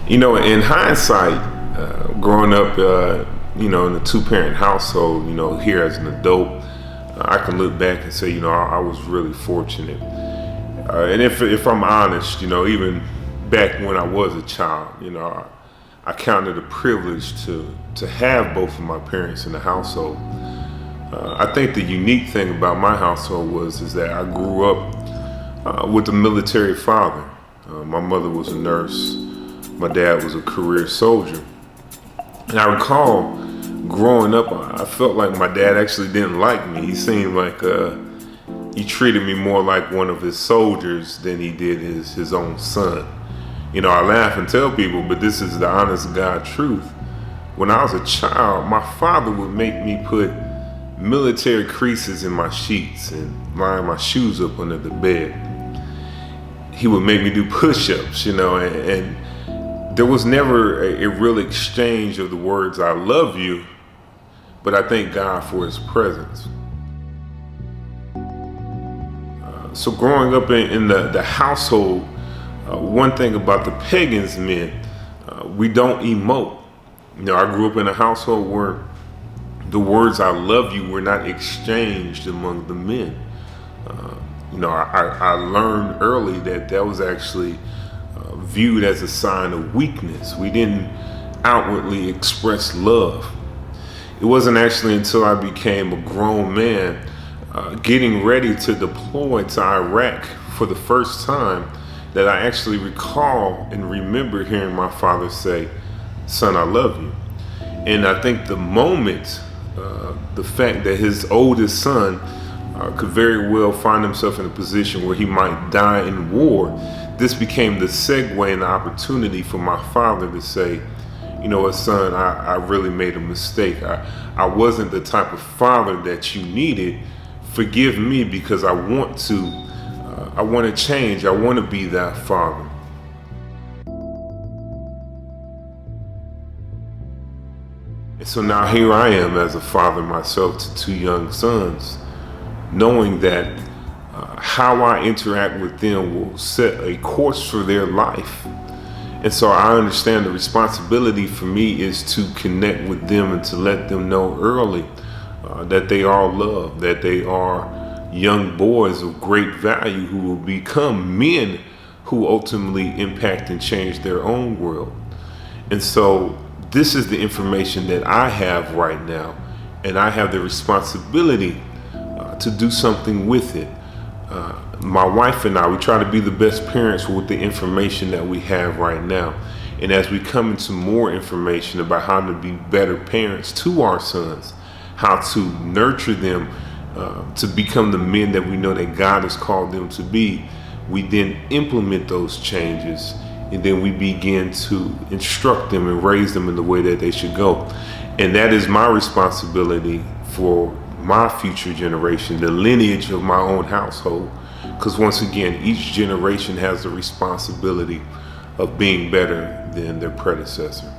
In hindsight, growing up, in a two-parent household, here as an adult, I can look back and say, I was really fortunate. And if I'm honest, even back when I was a child, I counted a privilege to have both of my parents in the household. I think the unique thing about my household is that I grew up with a military father. My mother was a nurse. My dad was a career soldier. And I recall growing up, I felt like my dad actually didn't like me. He seemed like he treated me more like one of his soldiers than he did his own son. I laugh and tell people, but this is the honest God truth. When I was a child, my father would make me put military creases in my sheets and line my shoes up under the bed. He would make me do push-ups, and there was never a real exchange of the words, I love you, but I thank God for his presence. So growing up in the household, one thing about the pagans men, we don't emote. I grew up in a household where the words I love you were not exchanged among the men. I learned early that was actually viewed as a sign of weakness. We didn't outwardly express love. It wasn't actually until I became a grown man, getting ready to deploy to Iraq for the first time, that I actually recall and remember hearing my father say, son, I love you. And I think the moment, the fact that his oldest son could very well find himself in a position where he might die in war, this became the segue and the opportunity for my father to say, you know what, son, I really made a mistake. I wasn't the type of father that you needed. Forgive me, because I want to change. I want to be that father. And so now here I am as a father myself to two young sons, knowing that how I interact with them will set a course for their life. And so I understand the responsibility for me is to connect with them and to let them know early that they are loved, that they are young boys of great value who will become men who ultimately impact and change their own world. And so this is the information that I have right now, and I have the responsibility to do something with it. My wife and I, we try to be the best parents with the information that we have right now. And as we come into more information about how to be better parents to our sons, how to nurture them to become the men that we know that God has called them to be, we then implement those changes, and then we begin to instruct them and raise them in the way that they should go. And that is my responsibility for my future generation, the lineage of my own household. Because once again, each generation has the responsibility of being better than their predecessor.